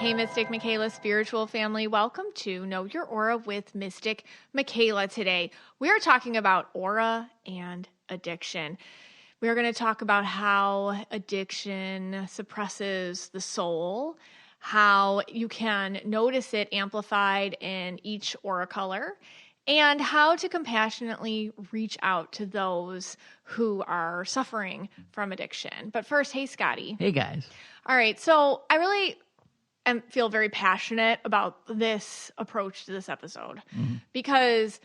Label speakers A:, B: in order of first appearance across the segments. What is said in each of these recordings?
A: Hey, Mystic Michaela spiritual family. Welcome to Know Your Aura with Mystic Michaela today. We are talking about aura and addiction. We are going to talk about how addiction suppresses the soul, how you can notice it amplified in each aura color, and how to compassionately reach out to those who are suffering from addiction. But first, hey, Scotty.
B: Hey, guys.
A: All right, so I really feel very passionate about this approach to this episode because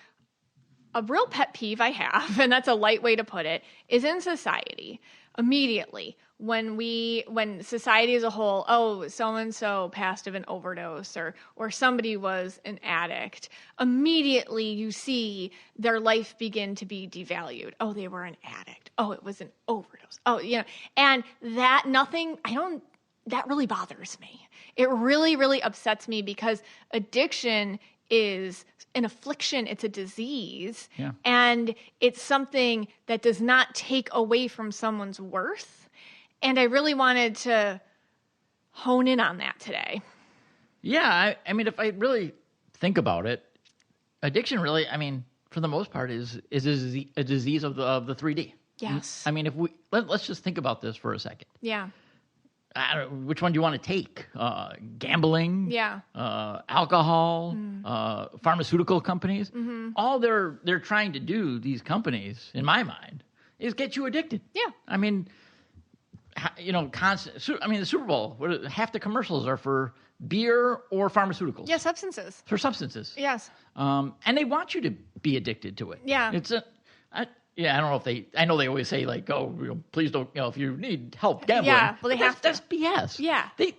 A: a real pet peeve I have, and that's a light way to put it, is in society. Immediately, when society as a whole, oh, so-and-so passed of an overdose or somebody was an addict, immediately you see their life begin to be devalued. Oh, they were an addict. Oh, it was an overdose. Oh, and that really bothers me. It really, really upsets me because addiction is an affliction. It's a disease.
B: Yeah.
A: And it's something that does not take away from someone's worth. And I really wanted to hone in on that today.
B: Yeah. I mean, if I really think about it, addiction really, I mean, for the most part is a disease of the 3D.
A: Yes.
B: I mean, let's just think about this for a second.
A: Yeah.
B: I don't know, which one do you want to take? Gambling,
A: Yeah.
B: Alcohol, pharmaceutical companies.
A: Mm-hmm.
B: All they're trying to do, these companies, in my mind, is get you addicted.
A: Yeah.
B: I mean, constant. I mean, the Super Bowl, half the commercials are for beer or pharmaceuticals.
A: Yeah, substances.
B: For substances.
A: Yes.
B: And they want you to be addicted to it.
A: Yeah.
B: I don't know if I know they always say like, oh, please don't, if you need help gambling.
A: Yeah, well, that's
B: BS.
A: Yeah.
B: They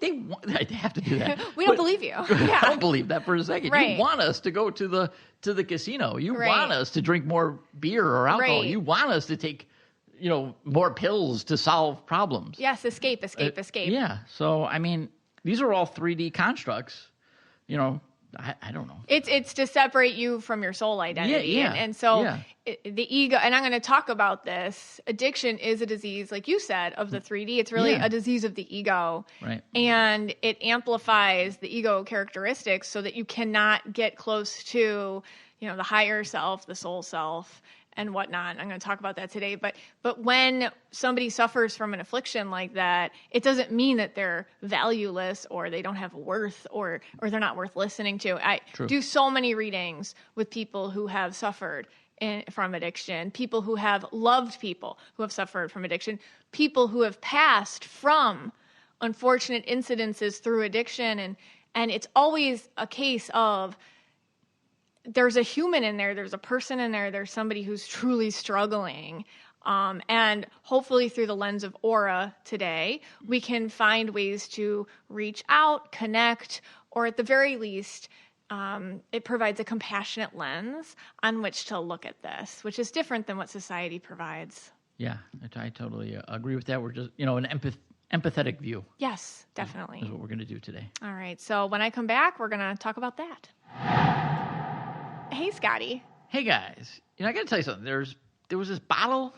B: have to do that.
A: We don't believe you. Yeah.
B: I don't believe that for a second.
A: Right.
B: You want us to go to the casino. You
A: Right.
B: want us to drink more beer or alcohol.
A: Right.
B: You want us to take, more pills to solve problems.
A: Yes, escape.
B: Yeah. So, I mean, these are all 3D constructs, I don't know.
A: It's to separate you from your soul identity.
B: Yeah.
A: And so
B: Yeah.
A: the ego, and I'm going to talk about this, addiction is a disease, like you said, of the 3D. It's really
B: Yeah.
A: a disease of the ego.
B: Right.
A: And it amplifies the ego characteristics so that you cannot get close to, the higher self, the soul self, and whatnot. I'm going to talk about that today. But when somebody suffers from an affliction like that, it doesn't mean that they're valueless or they don't have worth or they're not worth listening to. I
B: True.
A: do so many readings with people who have suffered from addiction, people who have loved people who have suffered from addiction, people who have passed from unfortunate incidences through addiction. And it's always a case of there's a human in there, there's a person in there, there's somebody who's truly struggling. And hopefully through the lens of aura today, we can find ways to reach out, connect, or at the very least, it provides a compassionate lens on which to look at this, which is different than what society provides.
B: Yeah, I totally agree with that. We're just, an empathetic view.
A: Yes, definitely.
B: Is what we're going to do today.
A: All right. So when I come back, we're going to talk about that. Hey, Scotty.
B: Hey, guys. I got to tell you something. There was this bottle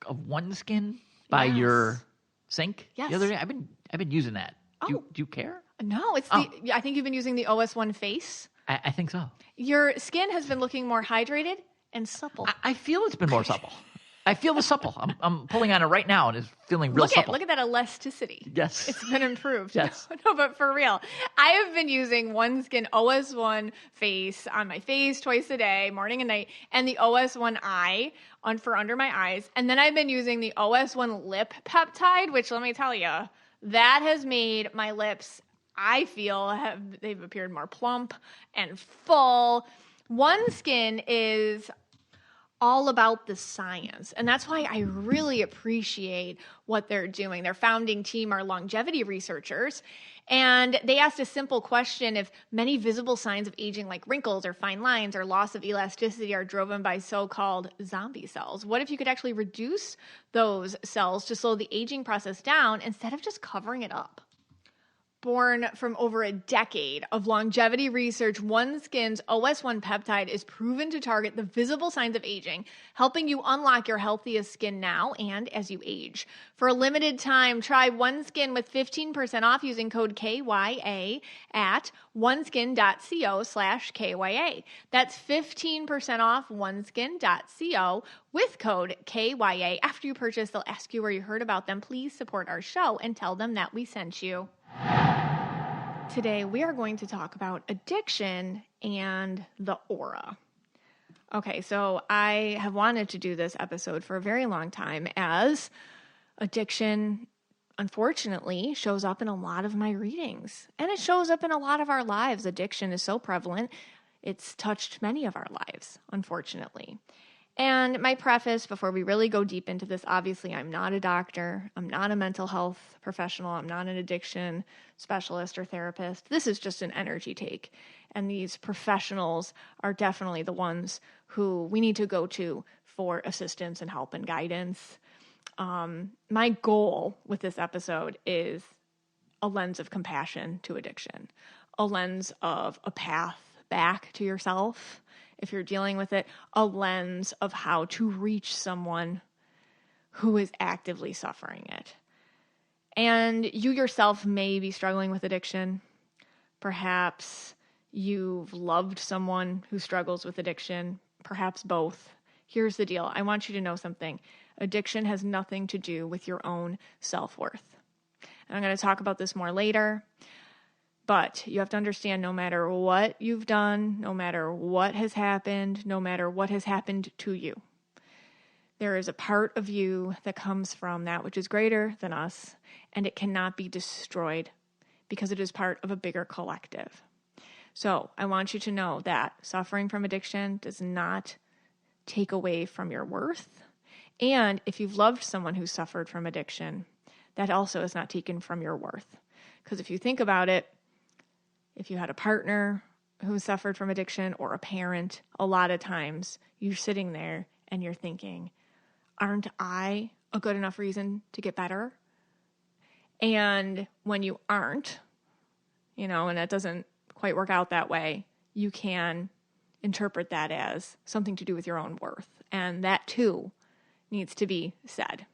B: of OneSkin by your sink
A: Yes.
B: the other day. I've been using that.
A: Oh.
B: Do you care?
A: No, I think you've been using the OS1 face.
B: I think so.
A: Your skin has been looking more hydrated and supple.
B: I feel it's been more supple. I feel the supple. I'm pulling on it right now, and it's feeling real supple.
A: Look at that elasticity.
B: Yes.
A: It's been improved.
B: Yes.
A: No, but for real. I have been using OneSkin OS1 face on my face twice a day, morning and night, and the OS1 eye for under my eyes. And then I've been using the OS1 lip peptide, which let me tell you, that has made my lips, I feel, they've appeared more plump and full. OneSkin is all about the science. And that's why I really appreciate what they're doing. Their founding team are longevity researchers. And they asked a simple question: if many visible signs of aging like wrinkles or fine lines or loss of elasticity are driven by so-called zombie cells, what if you could actually reduce those cells to slow the aging process down instead of just covering it up? Born from over a decade of longevity research, OneSkin's OS1 peptide is proven to target the visible signs of aging, helping you unlock your healthiest skin now and as you age. For a limited time, try OneSkin with 15% off using code KYA at oneskin.co/KYA. That's 15% off oneskin.co with code KYA. After you purchase, they'll ask you where you heard about them. Please support our show and tell them that we sent you. Today, we are going to talk about addiction and the aura. Okay, so I have wanted to do this episode for a very long time, as addiction, unfortunately, shows up in a lot of my readings. And it shows up in a lot of our lives. Addiction is so prevalent, it's touched many of our lives, unfortunately. And my preface, before we really go deep into this, obviously I'm not a doctor, I'm not a mental health professional, I'm not an addiction specialist or therapist. This is just an energy take. And these professionals are definitely the ones who we need to go to for assistance and help and guidance. My goal with this episode is a lens of compassion to addiction, a lens of a path back to yourself. If you're dealing with it, a lens of how to reach someone who is actively suffering it. And you yourself may be struggling with addiction. Perhaps you've loved someone who struggles with addiction, perhaps both. Here's the deal. I want you to know something. Addiction has nothing to do with your own self-worth. And I'm going to talk about this more later. But you have to understand, no matter what you've done, no matter what has happened, no matter what has happened to you, there is a part of you that comes from that which is greater than us, and it cannot be destroyed because it is part of a bigger collective. So I want you to know that suffering from addiction does not take away from your worth. And if you've loved someone who suffered from addiction, that also is not taken from your worth. Because if you think about it, if you had a partner who suffered from addiction or a parent, a lot of times you're sitting there and you're thinking, aren't I a good enough reason to get better? And when you aren't, and that doesn't quite work out that way, you can interpret that as something to do with your own worth. And that too needs to be said.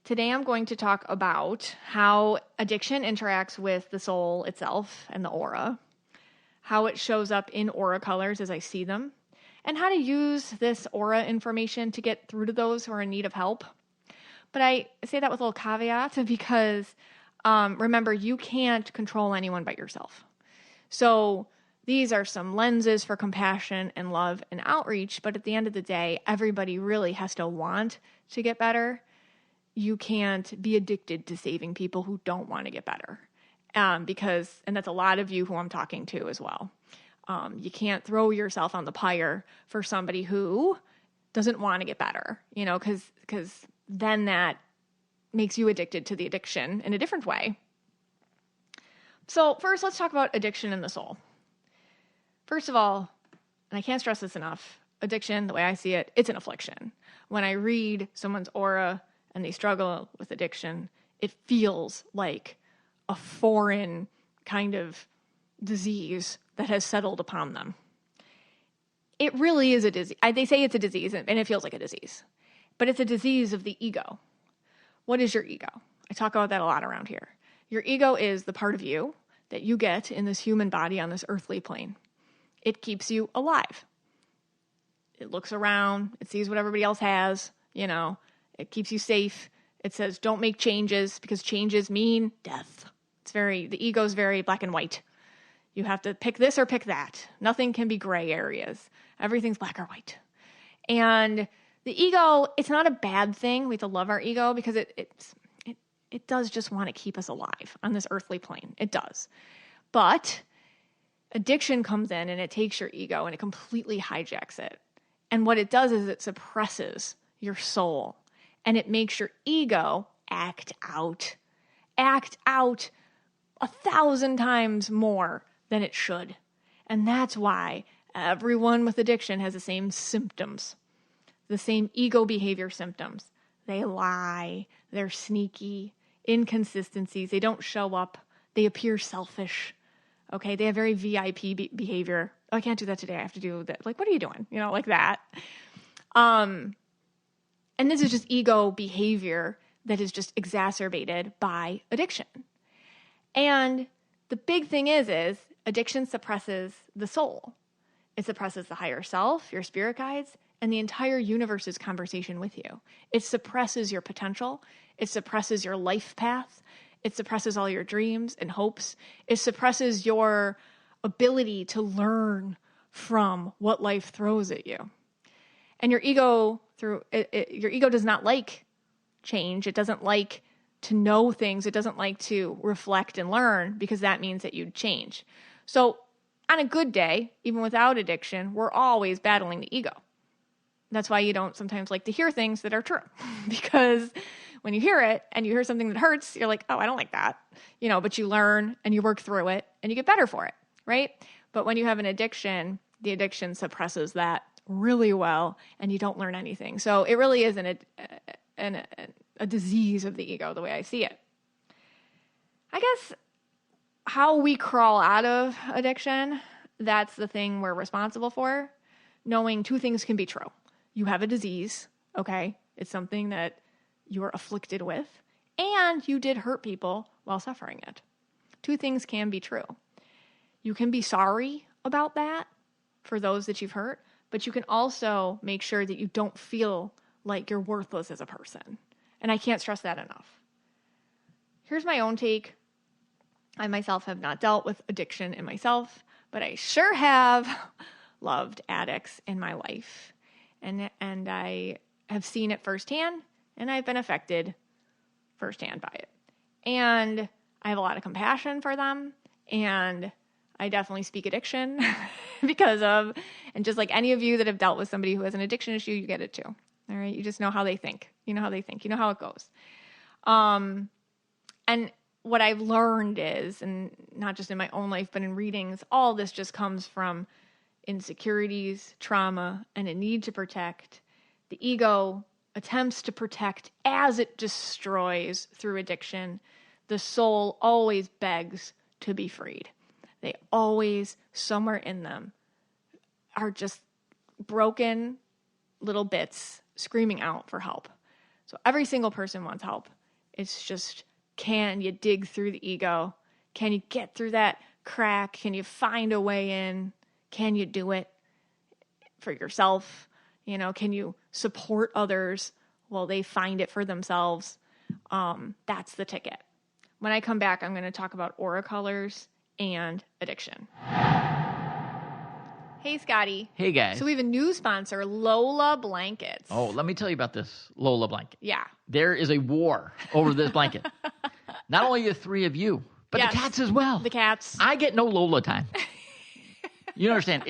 A: Today I'm going to talk about how addiction interacts with the soul itself and the aura, how it shows up in aura colors as I see them, and how to use this aura information to get through to those who are in need of help. But I say that with a little caveat because remember, you can't control anyone but yourself. So these are some lenses for compassion and love and outreach, but at the end of the day, everybody really has to want to get better. You can't be addicted to saving people who don't want to get better. And that's a lot of you who I'm talking to as well. You can't throw yourself on the pyre for somebody who doesn't want to get better, because then that makes you addicted to the addiction in a different way. So first, let's talk about addiction in the soul. First of all, and I can't stress this enough, addiction, the way I see it, it's an affliction. When I read someone's aura and they struggle with addiction, it feels like a foreign kind of disease that has settled upon them. It really is a disease. They say it's a disease, and it feels like a disease. But it's a disease of the ego. What is your ego? I talk about that a lot around here. Your ego is the part of you that you get in this human body on this earthly plane. It keeps you alive. It looks around. It sees what everybody else has, It keeps you safe. It says, don't make changes because changes mean death. The ego's very black and white. You have to pick this or pick that. Nothing can be gray areas. Everything's black or white. And the ego, it's not a bad thing. We have to love our ego because it does just want to keep us alive on this earthly plane. It does. But addiction comes in and it takes your ego and it completely hijacks it. And what it does is it suppresses your soul. And it makes your ego act out 1,000 times more than it should. And that's why everyone with addiction has the same symptoms, the same ego behavior symptoms. They lie, they're sneaky, inconsistencies, they don't show up They appear selfish. Okay. They have very VIP behavior. Oh, I can't do that today. I have to do that. Like, what are you doing? You know, like that. And this is just ego behavior that is just exacerbated by addiction. And the big thing is addiction suppresses the soul. It suppresses the higher self, your spirit guides, and the entire universe's conversation with you. It suppresses your potential. It suppresses your life path. It suppresses all your dreams and hopes. It suppresses your ability to learn from what life throws at you. And your ego your ego does not like change. It doesn't like to know things. It doesn't like to reflect and learn, because that means that you'd change. So on a good day, even without addiction, we're always battling the ego. That's why you don't sometimes like to hear things that are true, because when you hear it and you hear something that hurts, you're like, oh, I don't like that, you know, but you learn and you work through it and you get better for it. Right. But when you have an addiction, the addiction suppresses that really well and you don't learn anything. So it really is a disease of the ego, the way I see it. I guess how we crawl out of addiction, that's the thing we're responsible for. Knowing two things can be true. You have a disease, okay? It's something that you're afflicted with, and you did hurt people while suffering it. Two things can be true. You can be sorry about that for those that you've hurt, but you can also make sure that you don't feel like you're worthless as a person. And I can't stress that enough. Here's my own take. I myself have not dealt with addiction in myself, but I sure have loved addicts in my life. And I have seen it firsthand, and I've been affected firsthand by it. And I have a lot of compassion for them, and I definitely speak addiction because of, and just like any of you that have dealt with somebody who has an addiction issue, you get it too. All right. You just know how they think. You know how they think. You know how it goes. And what I've learned is, and not just in my own life, but in readings, all this just comes from insecurities, trauma, and a need to protect. The ego attempts to protect as it destroys through addiction. The soul always begs to be freed. They always, somewhere in them, are just broken little bits screaming out for help. So every single person wants help. It's just, can you dig through the ego? Can you get through that crack? Can you find a way in? Can you do it for yourself? You know, can you support others while they find it for themselves? That's the ticket. When I come back, I'm going to talk about aura colors and addiction. Hey, Scotty.
B: Hey, guys.
A: So we have a new sponsor, Lola Blankets.
B: Oh, let me tell you about this Lola blanket.
A: Yeah.
B: There is a war over this blanket. Not only the three of you, but
A: Yes.
B: the cats as well.
A: The cats.
B: I get no Lola time. You understand?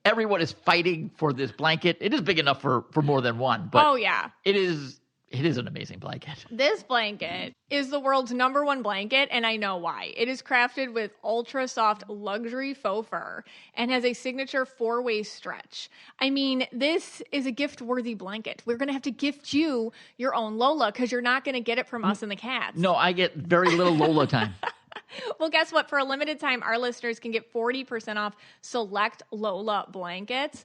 B: Everyone is fighting for this blanket. It is big enough for more than one. But
A: Oh, yeah.
B: it is an amazing blanket.
A: This blanket is the world's #1 blanket, and I know why. It is crafted with ultra soft luxury faux fur and has a signature 4-way stretch. I mean, this is a gift-worthy blanket. We're going to have to gift you your own Lola because you're not going to get it from us and the cats.
B: No, I get very little Lola time.
A: Well, guess what? For a limited time, our listeners can get 40% off select Lola blankets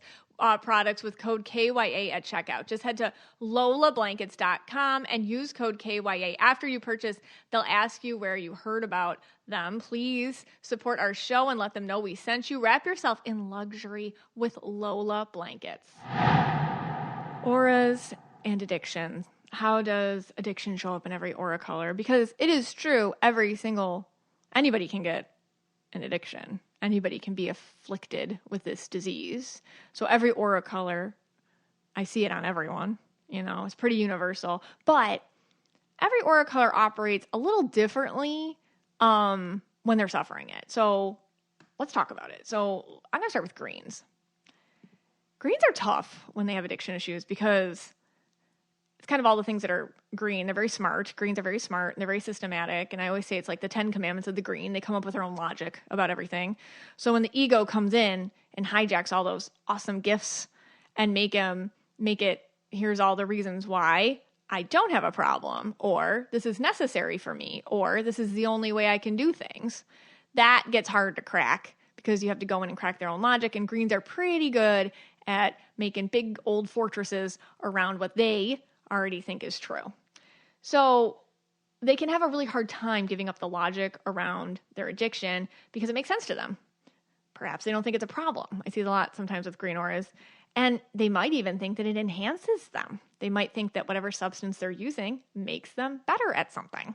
A: products with code KYA at checkout. Just head to lolablankets.com and use code KYA. After you purchase, they'll ask you where you heard about them. Please support our show and let them know we sent you. Wrap yourself in luxury with Lola blankets. Auras and addiction. How does addiction show up in every aura color? Because it is true, anybody can get an addiction. Anybody can be afflicted with this disease. So every aura color, I see it on everyone. You know, it's pretty universal. But every aura color operates a little differently when they're suffering it. So let's talk about it. So I'm going to start with greens. Greens are tough when they have addiction issues because it's kind of all the things that are green. They're very smart. Greens are very smart and they're very systematic. And I always say it's like the 10 commandments of the green. They come up with their own logic about everything. So when the ego comes in and hijacks all those awesome gifts and make it, here's all the reasons why I don't have a problem, or this is necessary for me, or this is the only way I can do things. That gets hard to crack because you have to go in and crack their own logic, and greens are pretty good at making big old fortresses around what they already think is true. So they can have a really hard time giving up the logic around their addiction because it makes sense to them. Perhaps they don't think it's a problem. I see it a lot sometimes with green auras. And they might even think that it enhances them. They might think that whatever substance they're using makes them better at something.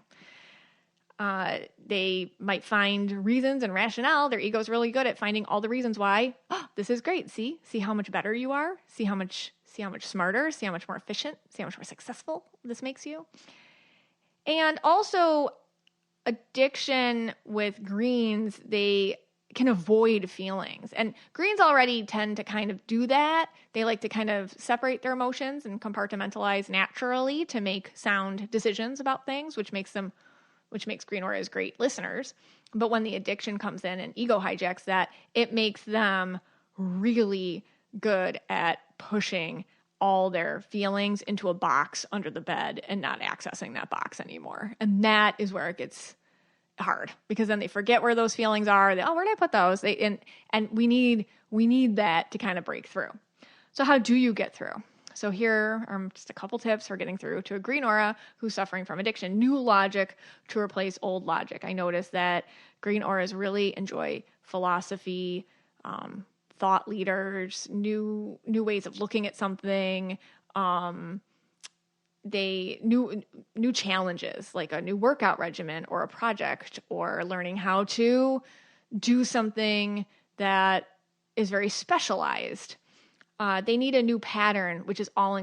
A: They might find reasons and rationale. Their ego's really good at finding all the reasons why. Oh, this is great. See how much better you are. See how much smarter. See how much more efficient. See how much more successful this makes you. And also, addiction with greens, they can avoid feelings. And greens already tend to kind of do that. They like to kind of separate their emotions and compartmentalize naturally to make sound decisions about things, which makes green auras great listeners. But when the addiction comes in and ego hijacks that, it makes them really good at pushing all their feelings into a box under the bed and not accessing that box anymore. And that is where it gets hard, because then they forget where those feelings are. Where did I put those? And we need that to kind of break through. So how do you get through? So here are just a couple tips for getting through to a green aura who's suffering from addiction. New logic to replace old logic. I noticed that green auras really enjoy philosophy, thought leaders, new ways of looking at something, new challenges, like a new workout regimen or a project, or learning how to do something that is very specialized. They need a new pattern, which is all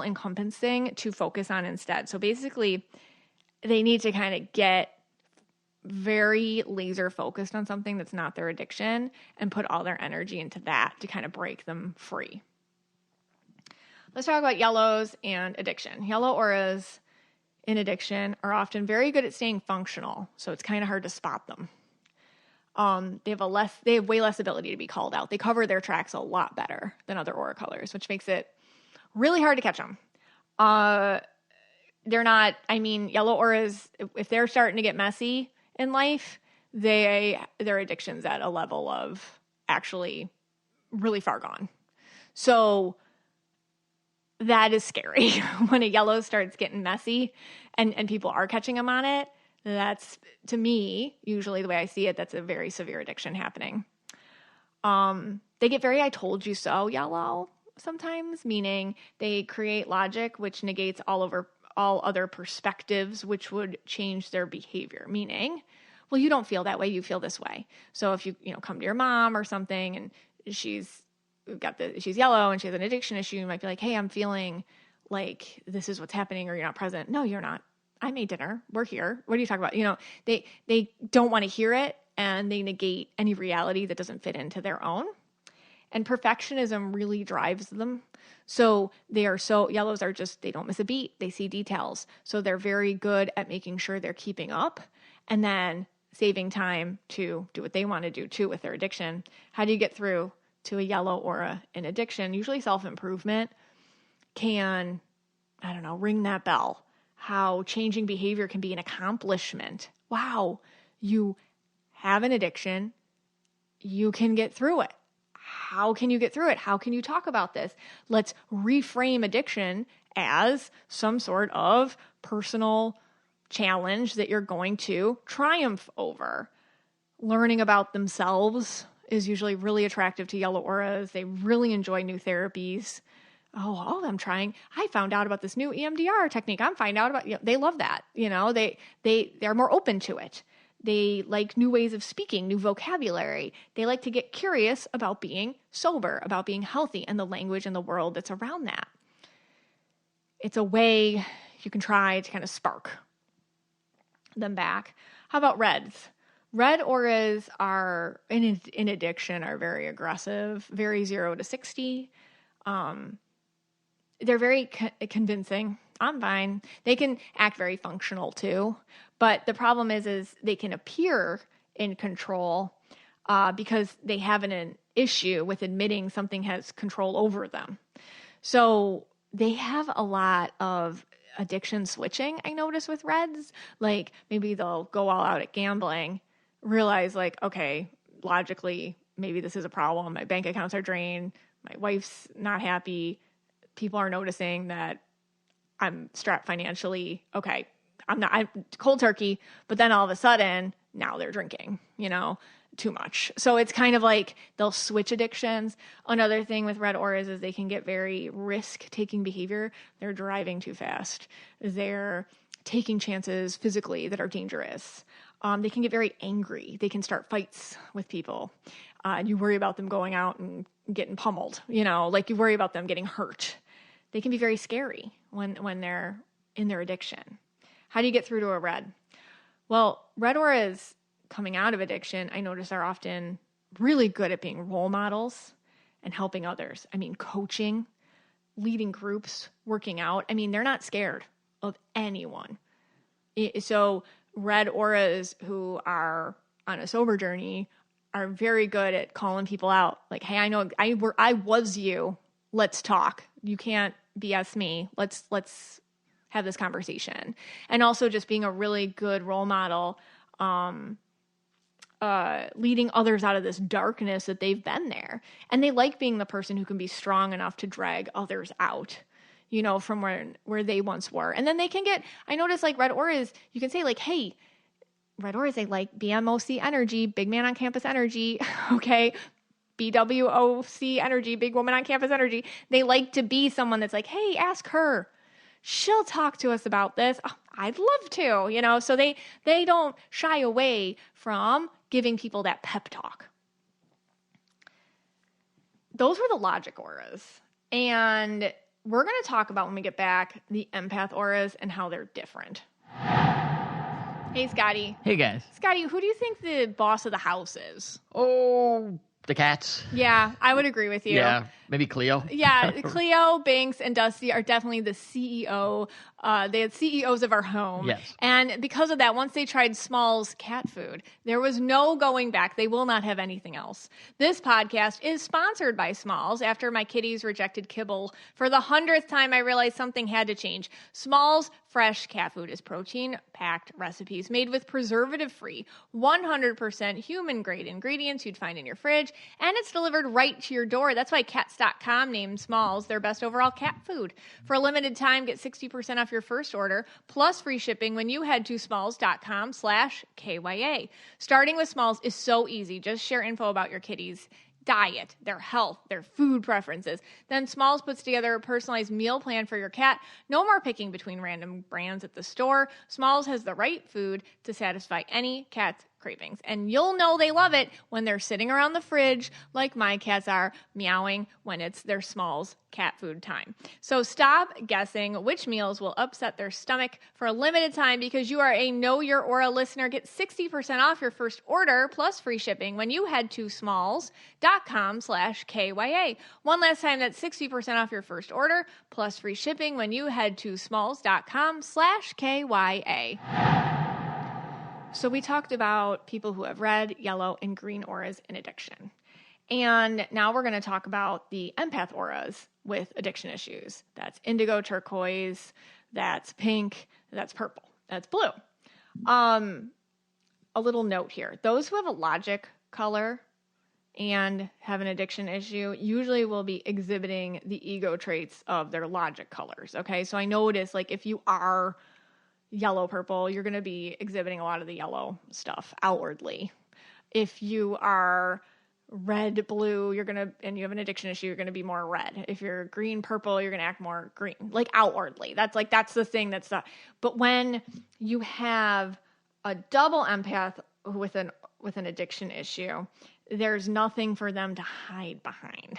A: encompassing to focus on instead. So basically, they need to kind of get very laser focused on something that's not their addiction and put all their energy into that to kind of break them free. Let's talk about yellows and addiction. Yellow auras in addiction are often very good at staying functional, so it's kind of hard to spot them. They have way less ability to be called out. They cover their tracks a lot better than other aura colors, which makes it really hard to catch them. Yellow auras, if they're starting to get messy in life, their addiction's at a level of actually really far gone. So that is scary. When a yellow starts getting messy and people are catching them on it, that's, to me, usually the way I see it, that's a very severe addiction happening. They get very I told you so yellow sometimes, meaning they create logic which negates all other perspectives which would change their behavior, meaning, well, you don't feel that way, you feel this way. So if you come to your mom or something and she's yellow and she has an addiction issue, you might be like, hey, I'm feeling like this is what's happening, or you're not present. No, you're not. I made dinner. We're here. What are you talking about? They don't want to hear it, and they negate any reality that doesn't fit into their own. And perfectionism really drives them. So yellows are just, they don't miss a beat. They see details. So they're very good at making sure they're keeping up and then saving time to do what they want to do too with their addiction. How do you get through to a yellow aura in addiction? Usually self-improvement can, ring that bell. How changing behavior can be an accomplishment. Wow, you have an addiction. You can get through it. How can you get through it? How can you talk about this? Let's reframe addiction as some sort of personal challenge that you're going to triumph over. Learning about themselves is usually really attractive to yellow auras. They really enjoy new therapies. I found out about this new EMDR technique. I'm finding out about, they love that. They're more open to it. They like new ways of speaking, new vocabulary. They like to get curious about being sober, about being healthy, and the language and the world that's around that. It's a way you can try to kind of spark them back. How about reds? Red auras are in addiction are very aggressive, very 0 to 60. They're very convincing. I'm fine. They can act very functional too. But the problem is they can appear in control because they have an issue with admitting something has control over them. So they have a lot of addiction switching, I notice with reds. Like maybe they'll go all out at gambling, realize like, okay, logically, maybe this is a problem. My bank accounts are drained. My wife's not happy. People are noticing that I'm strapped financially. Okay, I'm cold turkey. But then all of a sudden, now they're drinking, too much. So it's kind of like they'll switch addictions. Another thing with red auras is they can get very risk-taking behavior. They're driving too fast. They're taking chances physically that are dangerous. They can get very angry. They can start fights with people. And you worry about them going out and getting pummeled, like you worry about them getting hurt. They can be very scary when they're in their addiction. How do you get through to a red? Well, red auras coming out of addiction, I notice are often really good at being role models and helping others. I mean, coaching, leading groups, working out. I mean, they're not scared of anyone. So red auras who are on a sober journey are very good at calling people out. Like, hey, I know I was you. Let's talk. You can't BS me. Let's have this conversation. And also just being a really good role model, leading others out of this darkness that they've been there. And they like being the person who can be strong enough to drag others out, from where they once were. And then they can I notice like red auras, you can say like, hey, red auras, they like BMOC energy, big man on campus energy. Okay. BWOC energy, big woman on campus energy. They like to be someone that's like, hey, ask her. She'll talk to us about this. Oh, I'd love to, so they don't shy away from giving people that pep talk. Those were the logic auras. And we're going to talk about when we get back the empath auras and how they're different. Hey, Scotty.
B: Hey, guys.
A: Scotty, who do you think the boss of the house is?
B: Oh, the cats.
A: Yeah, I would agree with you.
B: Yeah, maybe Cleo.
A: Yeah, Cleo, Binks, and Dusty are definitely the CEO. They had CEOs of our home.
B: Yes.
A: And because of that, once they tried Small's cat food, there was no going back. They will not have anything else. This podcast is sponsored by Small's. After my kitties rejected kibble for the 100th time, I realized something had to change. Small's fresh cat food is protein-packed recipes made with preservative-free, 100% human-grade ingredients you'd find in your fridge, and it's delivered right to your door. That's why Cats.com named Smalls their best overall cat food. For a limited time, get 60% off your first order, plus free shipping when you head to smalls.com/KYA. Starting with Smalls is so easy. Just share info about your kitties' diet, their health, their food preferences. Then Smalls puts together a personalized meal plan for your cat. No more picking between random brands at the store. Smalls has the right food to satisfy any cat's cravings. And you'll know they love it when they're sitting around the fridge like my cats are, meowing when it's their Smalls cat food time. So stop guessing which meals will upset their stomach. For a limited time, because you are a Know Your Aura listener, get 60% off your first order plus free shipping when you head to smalls.com/KYA. One last time, that's 60% off your first order plus free shipping when you head to smalls.com/KYA. So we talked about people who have red, yellow, and green auras in addiction. And now we're going to talk about the empath auras with addiction issues. That's indigo, turquoise, that's pink, that's purple, that's blue. A little note here. Those who have a logic color and have an addiction issue usually will be exhibiting the ego traits of their logic colors. Okay, so I notice like if you are yellow purple, you're going to be exhibiting a lot of the yellow stuff outwardly. If you are red blue, and you have an addiction issue, you're going to be more red. If you're green purple, you're going to act more green, like outwardly. That's the thing but when you have a double empath with an addiction issue, there's nothing for them to hide behind.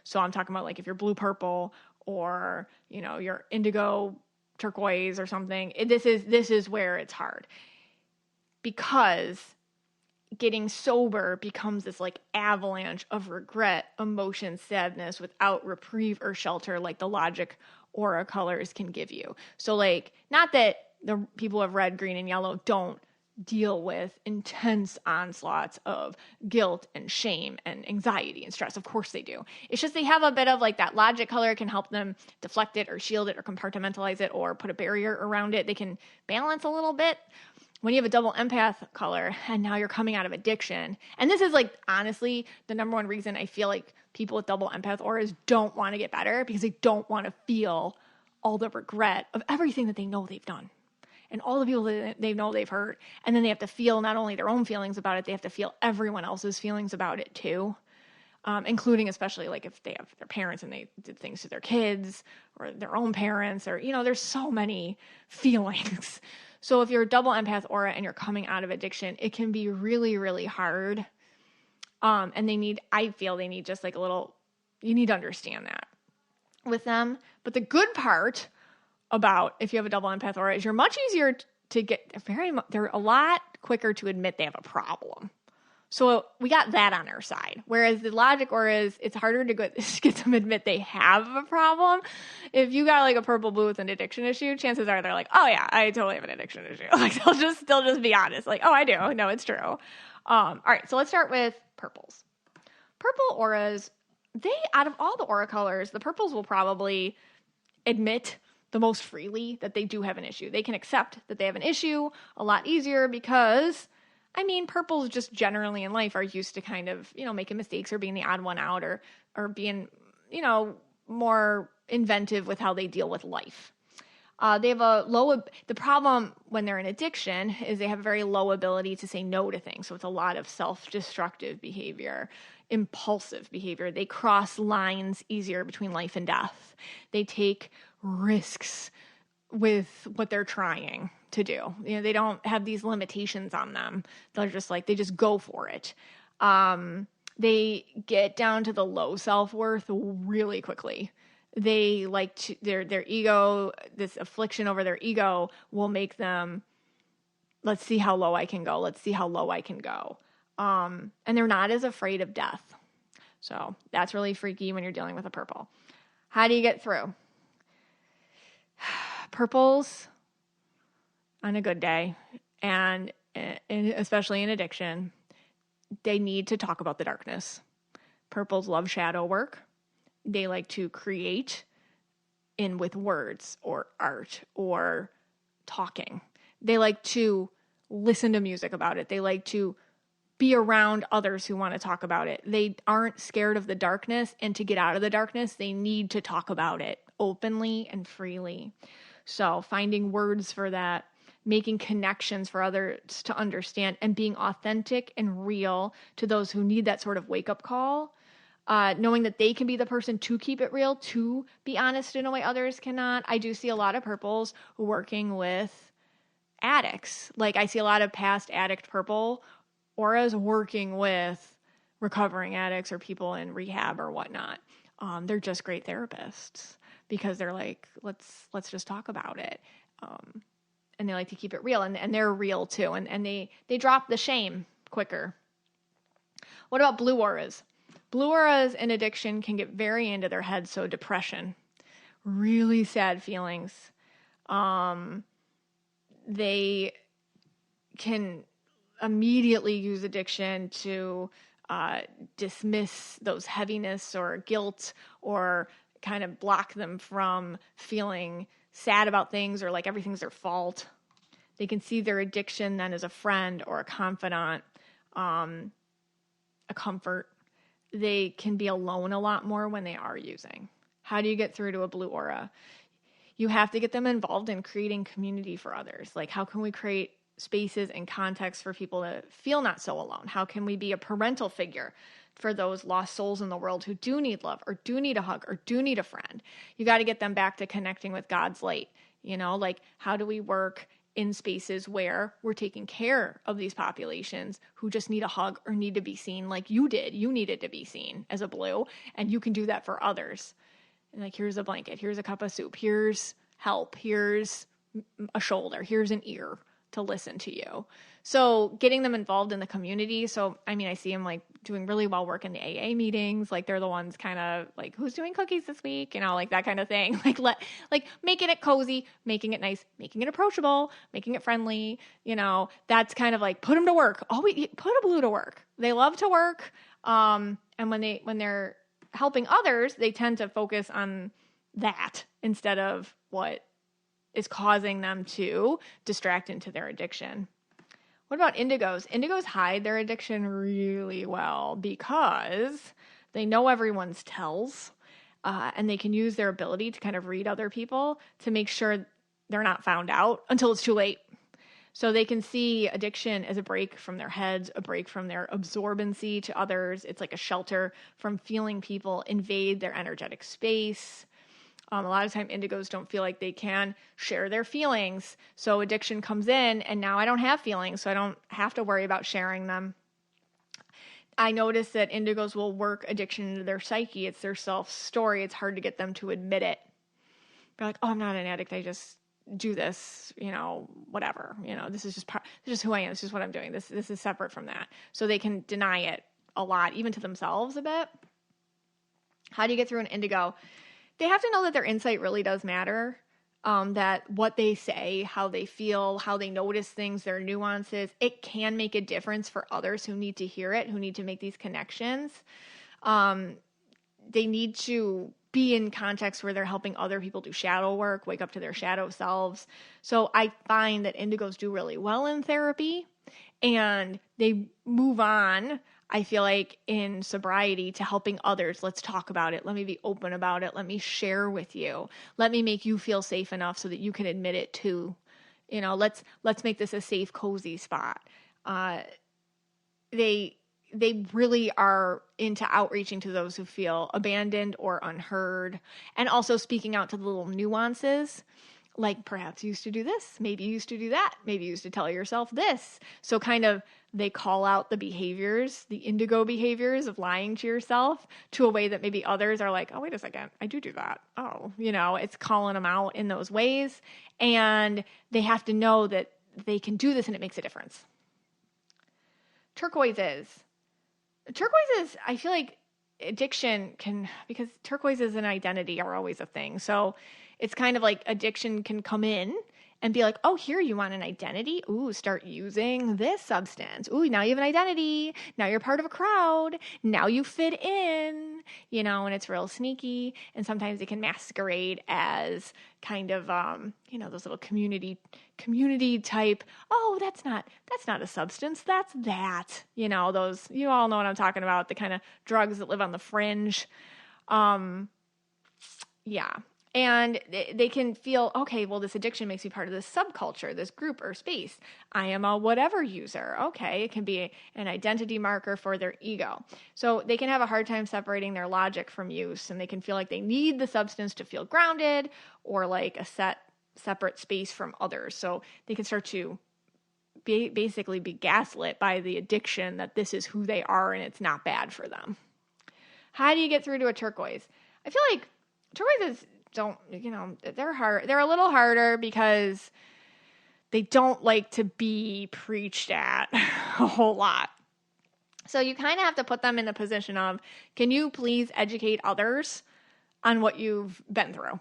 A: So I'm talking about like if you're blue purple or you're indigo turquoise or something, this is where it's hard, because getting sober becomes this like avalanche of regret, emotion, sadness without reprieve or shelter like the logic aura colors can give you. So like, not that the people who have red, green, and yellow don't deal with intense onslaughts of guilt and shame and anxiety and stress. Of course they do. It's just they have a bit of like that logic color can help them deflect it or shield it or compartmentalize it or put a barrier around it. They can balance a little bit. When you have a double empath color and now you're coming out of addiction, and this is like honestly the number one reason I feel like people with double empath auras don't want to get better, because they don't want to feel all the regret of everything that they know they've done and all the people that they know they've hurt. And then they have to feel not only their own feelings about it, they have to feel everyone else's feelings about it too. Including especially like if they have their parents and they did things to their kids or their own parents, or, you know, there's so many feelings. So if you're a double empath aura and you're coming out of addiction, it can be really, really hard. And I feel they need just like you need to understand that with them. But the good part about if you have a double empath aura is you're much easier to get they're a lot quicker to admit they have a problem. So we got that on our side. Whereas the logic auras, it's harder to get them to admit they have a problem. If you got like a purple blue with an addiction issue, chances are they're like, oh yeah, I totally have an addiction issue. Like they'll just be honest. Like, oh, I do. No, it's true. All right. So let's start with purples. Purple auras, out of all the aura colors, the purples will probably admit the most freely that they do have an issue. They can accept that they have an issue a lot easier because, I mean, purples just generally in life are used to kind of, you know, making mistakes or being the odd one out or being, you know, more inventive with how they deal with life. They have the problem when they're in addiction is they have a very low ability to say no to things. So it's a lot of self-destructive behavior, impulsive behavior. They cross lines easier between life and death. They take risks with what they're trying to do. You know, they don't have these limitations on them. They're just like, they just go for it. They get down to the low self-worth really quickly. They like to, their ego, this affliction over their ego will make them, let's see how low I can go. Let's see how low I can go. And they're not as afraid of death. So that's really freaky when you're dealing with a purple. How do you get through? Purples on a good day, and especially in addiction, they need to talk about the darkness. Purples love shadow work. They like to create with words or art or talking. They like to listen to music about it. They like to be around others who want to talk about it. They aren't scared of the darkness, and to get out of the darkness, they need to talk about it openly and freely. So finding words for that, making connections for others to understand, and being authentic and real to those who need that sort of wake-up call, knowing that they can be the person to keep it real, to be honest in a way others cannot. I do see a lot of purples working with addicts. Like I see a lot of past addict purple auras working with recovering addicts or people in rehab or whatnot. They're just great therapists because they're like, let's just talk about it. And they like to keep it real, and they're real too. And they drop the shame quicker. What about blue auras? Blue auras in addiction can get very into their head. So depression, really sad feelings. They can immediately use addiction to dismiss those heaviness or guilt, or kind of block them from feeling sad about things or like everything's their fault. They can see their addiction then as a friend or a confidant, a comfort. They can be alone a lot more when they are using. How do you get through to a blue aura? You have to get them involved in creating community for others. Like, how can we create spaces and contexts for people to feel not so alone? How can we be a parental figure for those lost souls in the world who do need love or do need a hug or do need a friend? You got to get them back to connecting with God's light. You know, like, how do we work in spaces where we're taking care of these populations who just need a hug or need to be seen like you did? You needed to be seen as a blue, and you can do that for others. And like, here's a blanket, here's a cup of soup, here's help, here's a shoulder, here's an ear. to listen to you. So getting them involved in the community. So, I mean, I see them like doing really well work in the AA meetings. Like they're the ones kind of like, who's doing cookies this week? You know, like that kind of thing. Like making it cozy, making it nice, making it approachable, making it friendly. You know, that's kind of like put them to work. Put a blue to work. They love to work. And when they're helping others, they tend to focus on that instead of what is causing them to distract into their addiction. What about indigos? Indigos hide their addiction really well because they know everyone's tells, and they can use their ability to kind of read other people to make sure they're not found out until it's too late. So they can see addiction as a break from their heads, a break from their absorbency to others. It's like a shelter from feeling people invade their energetic space. A lot of time indigos don't feel like they can share their feelings. So addiction comes in and now I don't have feelings, so I don't have to worry about sharing them. I notice that indigos will work addiction into their psyche. It's their self-story. It's hard to get them to admit it. They're like, oh, I'm not an addict. I just do this, you know, whatever. You know, this is just who I am. This is what I'm doing. This is separate from that. So they can deny it a lot, even to themselves a bit. How do you get through an indigo? They have to know that their insight really does matter, that what they say, how they feel, how they notice things, their nuances, it can make a difference for others who need to hear it, who need to make these connections. They need to be in contexts where they're helping other people do shadow work, wake up to their shadow selves. So I find that indigos do really well in therapy and they move on, I feel like, in sobriety to helping others. Let's talk about it. Let me be open about it. Let me share with you. Let me make you feel safe enough so that you can admit it too. You know, let's make this a safe, cozy spot. They really are into outreaching to those who feel abandoned or unheard, and also speaking out to the little nuances. Like perhaps you used to do this, maybe you used to do that, maybe you used to tell yourself this. So kind of they call out the behaviors, the indigo behaviors of lying to yourself to a way that maybe others are like, oh, wait a second, I do that. Oh, you know, it's calling them out in those ways. And they have to know that they can do this and it makes a difference. Turquoises, I feel like addiction can, because turquoises and identity are always a thing. So it's kind of like addiction can come in and be like, oh, here, you want an identity? Ooh, start using this substance. Ooh, now you have an identity. Now you're part of a crowd. Now you fit in, you know, and it's real sneaky. And sometimes it can masquerade as kind of, you know, those little community type. Oh, that's not a substance. That's that, you know, those, you all know what I'm talking about. The kind of drugs that live on the fringe. Yeah. And they can feel, okay, well, this addiction makes me part of this subculture, this group or space. I am a whatever user. Okay, it can be an identity marker for their ego. So they can have a hard time separating their logic from use, and they can feel like they need the substance to feel grounded or like a separate space from others. So they can start to basically be gaslit by the addiction that this is who they are and it's not bad for them. How do you get through to a turquoise? I feel like turquoises don't, you know, they're hard. They're a little harder because they don't like to be preached at a whole lot. So you kind of have to put them in the position of, can you please educate others on what you've been through?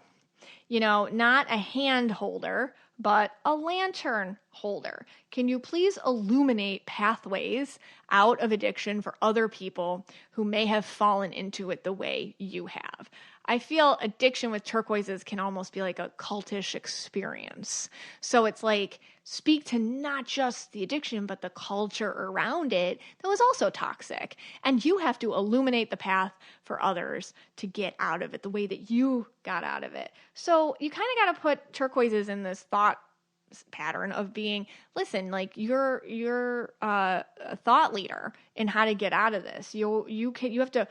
A: You know, not a hand holder, but a lantern holder. Can you please illuminate pathways out of addiction for other people who may have fallen into it the way you have? I feel addiction with turquoises can almost be like a cultish experience. So it's like, speak to not just the addiction, but the culture around it that was also toxic. And you have to illuminate the path for others to get out of it the way that you got out of it. So you kind of got to put turquoises in this thought pattern of being, listen, like you're a thought leader in how to get out of this. You have to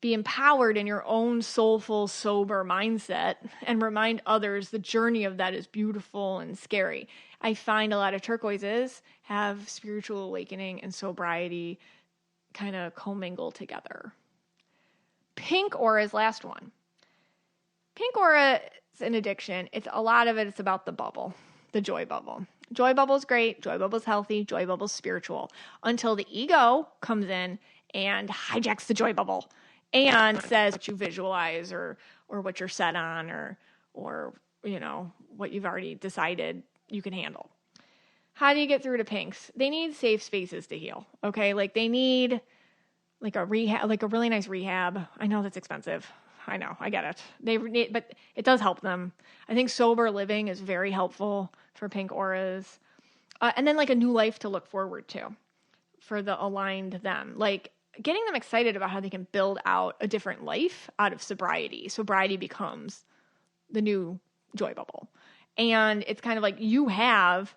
A: be empowered in your own soulful, sober mindset and remind others the journey of that is beautiful and scary. I find a lot of turquoises have spiritual awakening and sobriety kind of commingle together. Pink aura is last one. Pink aura is an addiction. It's a lot of it. It's about the bubble, the joy bubble. Joy bubble's great. Joy bubble's healthy. Joy bubble's spiritual. Until the ego comes in and hijacks the joy bubble and says what you visualize or what you're set on or what you've already decided you can handle. How do you get through to pinks? They need safe spaces to heal. Okay, like they need like a rehab, like a really nice rehab. I know that's expensive. I know, I get it. But it does help them. I think sober living is very helpful for pink auras. And then like a new life to look forward to for the aligned them. Like getting them excited about how they can build out a different life out of sobriety. Sobriety becomes the new joy bubble. And it's kind of like you have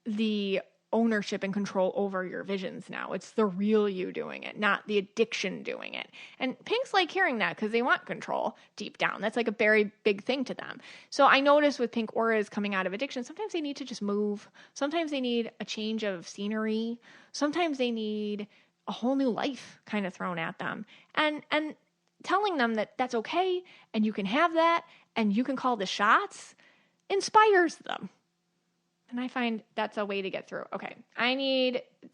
A: the ownership and control over your visions now. It's the real you doing it, not the addiction doing it. And pinks like hearing that because they want control deep down. That's like a very big thing to them. So I notice with pink auras coming out of addiction, sometimes they need to just move. Sometimes they need a change of scenery. Sometimes they need a whole new life kind of thrown at them. And telling them that that's okay and you can have that and you can call the shots inspires them. And I find that's a way to get through. Okay,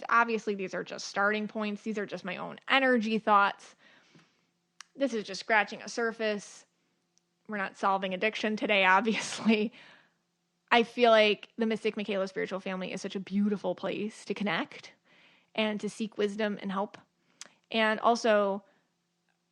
A: obviously these are just starting points. These are just my own energy thoughts. This is just scratching a surface. We're not solving addiction today, obviously. I feel like the Mystic Michaela Spiritual Family is such a beautiful place to connect and to seek wisdom and help. And also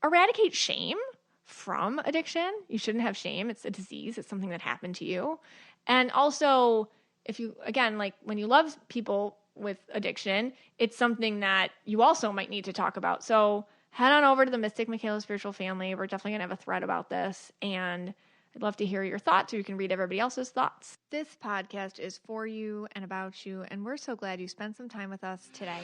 A: eradicate shame from addiction. You shouldn't have shame. It's a disease. It's something that happened to you. And also, if you, again, like when you love people with addiction, it's something that you also might need to talk about. So head on over to the Mystic Michaela Spiritual Family. We're definitely going to have a thread about this. And I'd love to hear your thoughts, or you can read everybody else's thoughts. This podcast is for you and about you. And we're so glad you spent some time with us today.